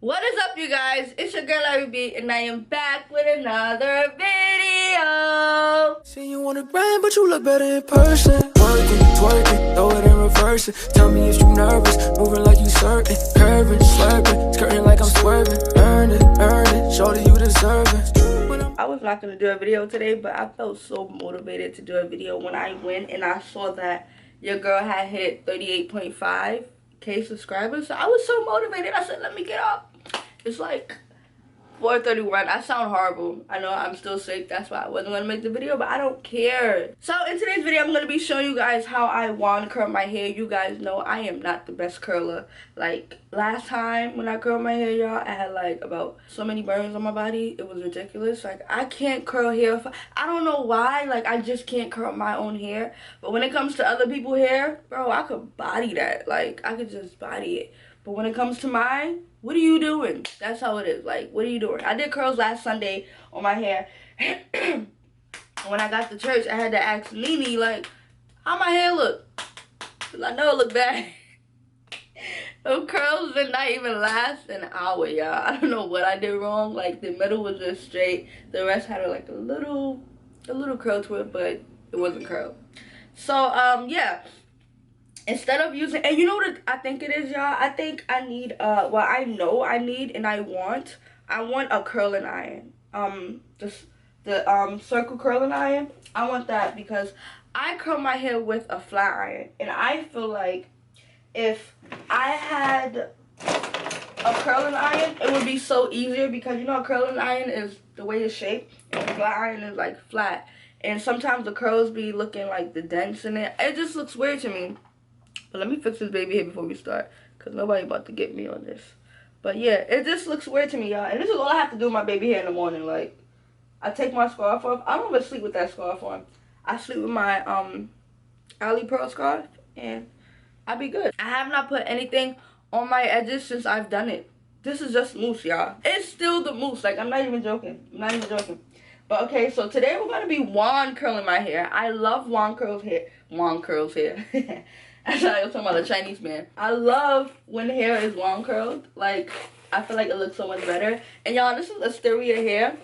What is up, you guys? It's your girl ARIE, and I am back with another video. See you on the grind, but you look better in person. Working, twerking, throw it in reverse. Tell me if you nervous, moving like you certain, curving, slurping, skirting like I'm swerving. Earn it, shorty, you deserve it. I was not gonna do a video today, but I felt so motivated to do a video when I went and I saw that your girl had hit 38.5K subscribers. So I was so motivated. I said, let me get up. It's like 4:31. I sound horrible. I know I'm still sick. That's why I wasn't gonna make the video, but I don't care. So in today's video, I'm gonna be showing you guys how I wand curl my hair. You guys know I am not the best curler. Like last time when I curled my hair, y'all, I had like about so many burns on my body. It was ridiculous. Like I can't curl hair. I don't know why. Like I just can't curl my own hair. But when it comes to other people's hair, bro, I could body that. Like I could just body it. But when it comes to mine, what are you doing? That's how it is. Like, what are you doing? I did curls last Sunday on my hair. When I got to church, I had to ask Nene, like, how my hair look? Because I know it look bad. Those curls did not even last an hour, y'all. I don't know what I did wrong. Like, the middle was just straight. The rest had like a little curl to it, but it wasn't curled. So, yeah. Instead of using, and you know what I think it is, y'all? I think I need, well, I know I need and I want a curling iron. Just the circle curling iron. I want that because I curl my hair with a flat iron. And I feel like if I had a curling iron, it would be so easier because, you know, a curling iron is the way it's shaped. And a flat iron is, like, flat. And sometimes the curls be looking like the dents in it. It just looks weird to me. But let me fix this baby hair before we start, because nobody about to get me on this. But yeah, it just looks weird to me, y'all. And this is all I have to do with my baby hair in the morning. Like, I take my scarf off. I don't even sleep with that scarf on. I sleep with my ARIE Pearl scarf, and I be good. I have not put anything on my edges since I've done it. This is just mousse, y'all. It's still the mousse. Like, I'm not even joking. I'm not even joking. But okay, so today we're going to be wand curling my hair. I love wand curls hair. Wand curls hair. That's how I was talking about a Chinese man. I love when hair is wand curled. Like, I feel like it looks so much better. And y'all, this is Asteria hair.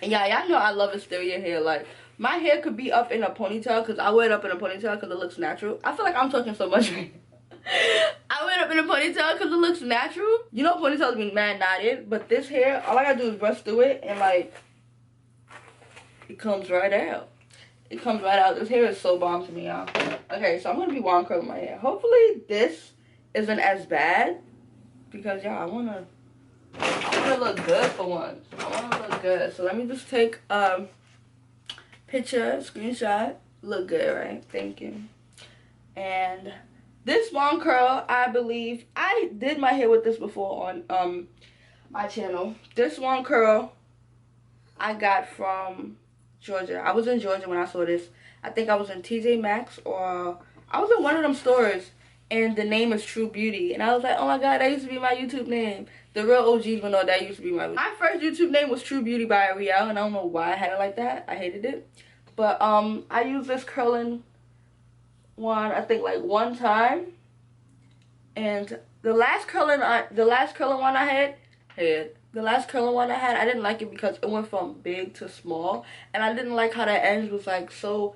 And y'all know I love Asteria hair. Like, my hair could be up in a ponytail because I wear it up in a ponytail because it looks natural. I feel like I'm talking so much right now. I wear it up in a ponytail because it looks natural. You know ponytails be mad knotted. But this hair, all I gotta do is brush through it and like, it comes right out. It comes right out. This hair is so bomb to me, y'all. Okay, so I'm going to be wand curling my hair. Hopefully this isn't as bad. Because, y'all, I want to look good for once. I want to look good. So let me just take a picture, screenshot. Look good, right? Thank you. And this wand curl, I believe, I did my hair with this before on my channel. This wand curl I got from Georgia. I was in Georgia when I saw this. I think I was in TJ Maxx or I was in one of them stores and the name is True Beauty. And I was like, oh my god, that used to be my YouTube name. The real OGs will know that used to be my first YouTube name was True Beauty by ARIE, and I don't know why I had it like that. I hated it. But I used this curling one I think like one time. And the last curling one I had the last curling one I had, I didn't like it because it went from big to small. And I didn't like how the ends was like so,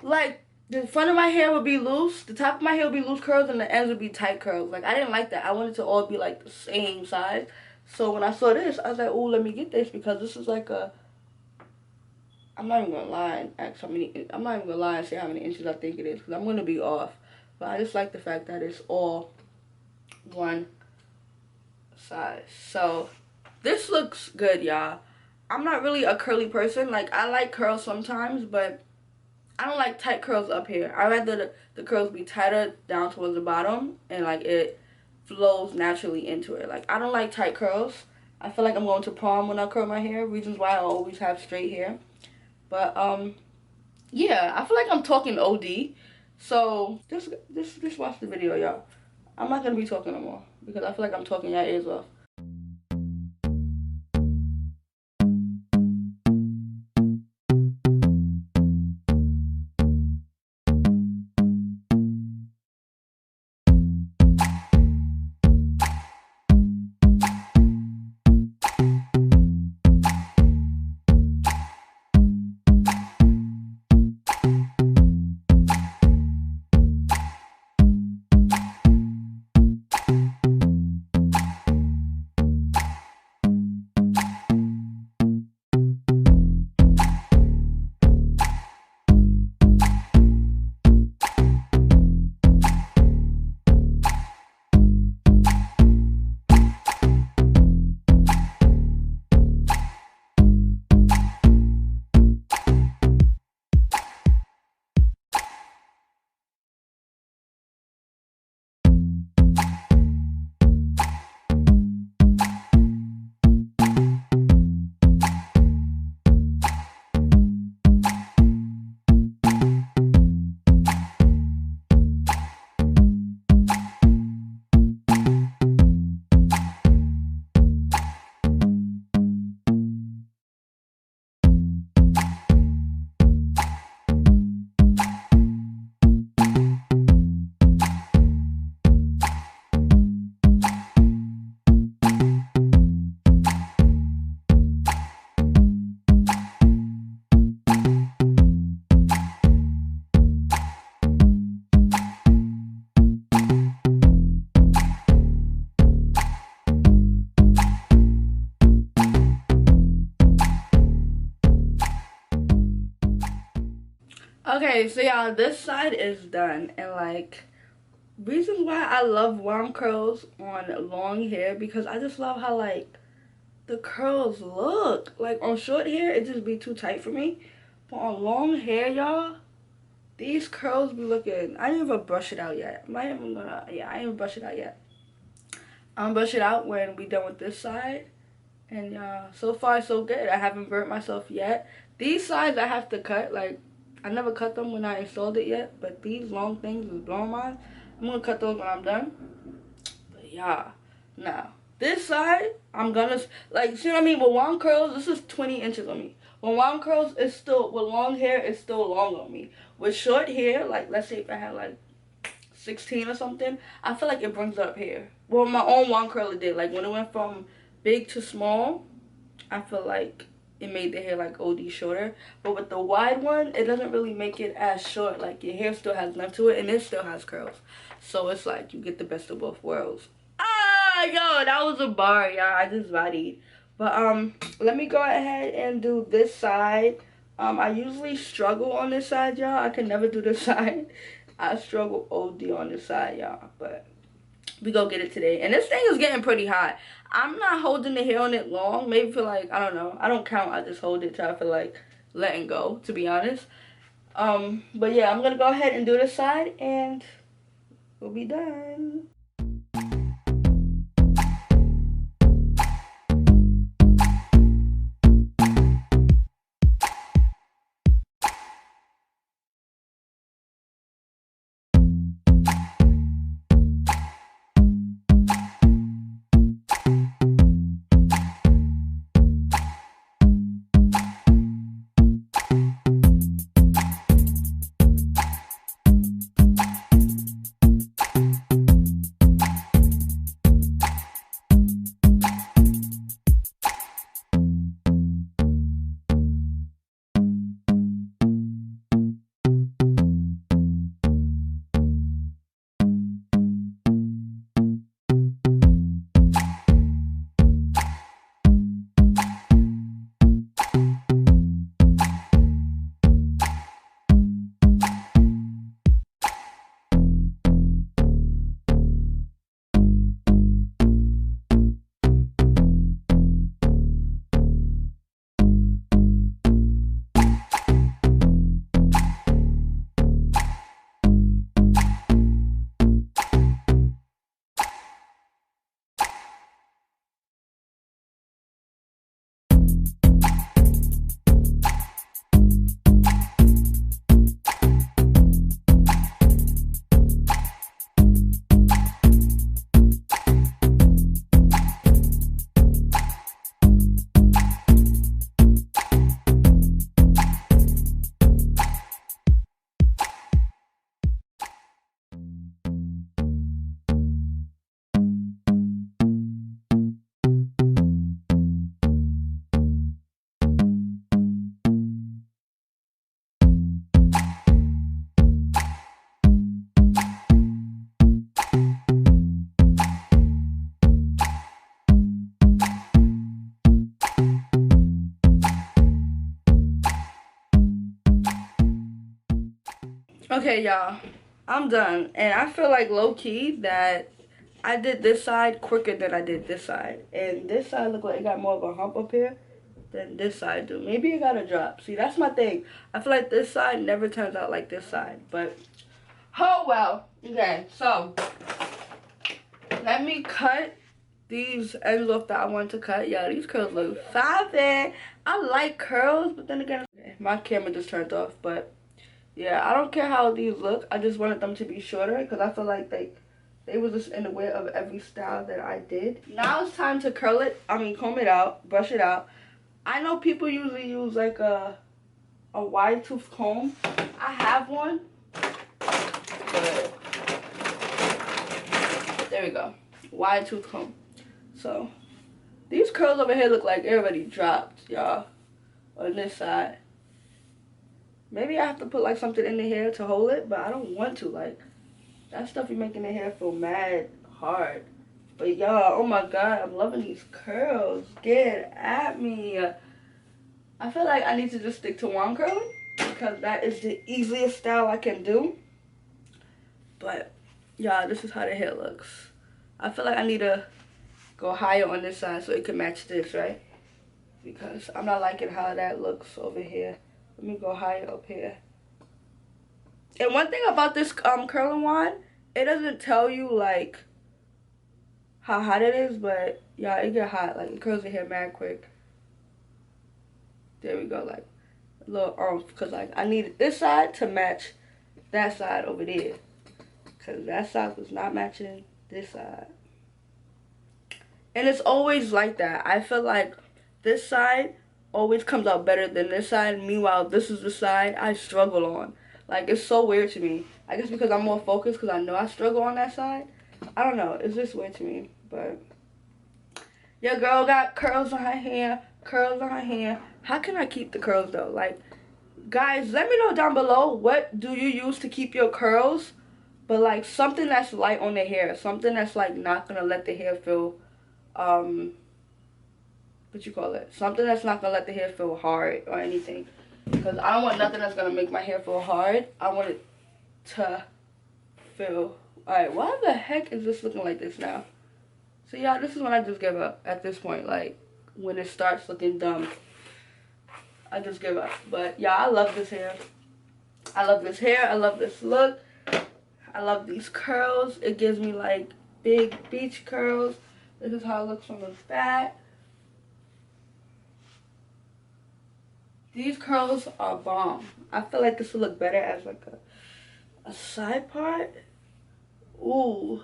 like the front of my hair would be loose, the top of my hair would be loose curls, and the ends would be tight curls. Like I didn't like that. I wanted to all be like the same size. So when I saw this, I was like, oh, let me get this because this is like a, I'm not even gonna lie and ask how many, I'm not even gonna lie and say how many inches I think it is because I'm gonna be off. But I just like the fact that it's all one size. So this looks good, y'all. I'm not really a curly person. Like, I like curls sometimes, but I don't like tight curls up here. I rather the curls be tighter down towards the bottom and, like, it flows naturally into it. Like, I don't like tight curls. I feel like I'm going to prom when I curl my hair. Reasons why I always have straight hair. But, yeah, I feel like I'm talking OD. So, just watch the video, y'all. I'm not going to be talking no more because I feel like I'm talking your ears off. Okay, so y'all, this side is done, and like, reasons why I love warm curls on long hair, because I just love how like the curls look. Like on short hair it just be too tight for me, but on long hair, y'all, these curls be looking. I didn't even brush it out yet. I ain't even brush it out yet. I'm gonna brush it out when we done with this side. And so far so good. I haven't burnt myself yet. These sides I have to cut. Like, I never cut them when I installed it yet, but these long things is blowing mine. I'm gonna cut those when I'm done. But yeah, now this side I'm gonna like, see what I mean? With long curls, this is 20 inches on me. With long curls, it's still, with long hair, it's still long on me. With short hair, like let's say if I had like 16 or something, I feel like it brings up hair. Well, my own long curl it did. Like when it went from big to small, I feel like it made the hair like OD shorter. But with the wide one, it doesn't really make it as short. Like your hair still has length to it and it still has curls. So it's like you get the best of both worlds. Ah, yo, that was a bar, y'all. I just bodied. But let me go ahead and do this side. I usually struggle on this side, y'all. I can never do this side. I struggle OD on this side, y'all. But we go get it today. And this thing is getting pretty hot. I'm not holding the hair on it long. Maybe for like, I don't know. I don't count. I just hold it till I feel like letting go, to be honest. But yeah, I'm gonna go ahead and do this side and we'll be done. Okay, y'all, I'm done. And I feel like low-key that I did this side quicker than I did this side. And this side look like it got more of a hump up here than this side do. Maybe it got a drop. See, that's my thing. I feel like this side never turns out like this side. But, oh well. Okay, so let me cut these ends off that I want to cut. Yeah, these curls look fabulous. I like curls, but then again, my camera just turned off. But yeah, I don't care how these look. I just wanted them to be shorter because I feel like they was just in the way of every style that I did. Now it's time to curl it. I mean, comb it out, brush it out. I know people usually use like a wide tooth comb. I have one, but there we go, wide tooth comb. So these curls over here look like it already dropped, y'all, on this side. Maybe I have to put like something in the hair to hold it, but I don't want to. Like, that stuff be making the hair feel mad hard. But y'all, oh my god, I'm loving these curls. Get at me. I feel like I need to just stick to one curling. because that is the easiest style I can do. But y'all, this is how the hair looks. I feel like I need to go higher on this side so it can match this, right? Because I'm not liking how that looks over here. Let me go higher up here. And one thing about this curling wand, it doesn't tell you like how hot it is, but y'all, it get hot. Like, it curls the hair mad quick. There we go, like a little oomph, because like I needed this side to match that side over there, because that side was not matching this side. And it's always like that. I feel like this side always comes out better than this side. Meanwhile, this is the side I struggle on. Like, it's so weird to me. I guess because I'm more focused, because I know I struggle on that side. I don't know. It's just weird to me. But your girl got curls on her hair. Curls on her hair. How can I keep the curls, though? Like, guys, let me know down below. What do you use to keep your curls? But, like, something that's light on the hair. Something that's, like, not going to let the hair feel, what you call it? Something that's not going to let the hair feel hard or anything. Because I don't want nothing that's going to make my hair feel hard. I want it to feel... Alright, why the heck is this looking like this now? So, y'all, this is when I just give up at this point. Like, when it starts looking dumb, I just give up. But, y'all, I love this hair. I love this hair. I love this look. I love these curls. It gives me, like, big beach curls. This is how it looks from the back. These curls are bomb. I feel like this will look better as like a side part. Ooh.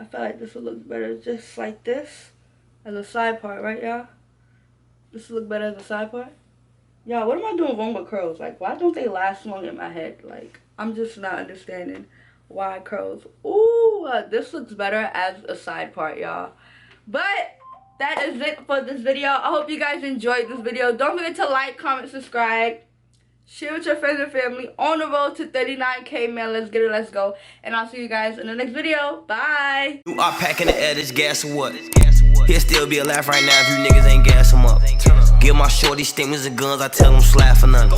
I feel like this will look better just like this as a side part, right, y'all? This will look better as a side part. Y'all, what am I doing wrong with curls? Like, why don't they last long in my head? Like, I'm just not understanding why curls. Ooh, this looks better as a side part, y'all. But that is it for this video. I hope you guys enjoyed this video. Don't forget to like, comment, subscribe, share with your friends and family. On the road to 39K, man. Let's get it, let's go. And I'll see you guys in the next video. Bye. You are packing the air, this gas or what? He'll still be alive right now if you niggas ain't gas him up. Give my shorty stimulus and guns, I tell them slap for none.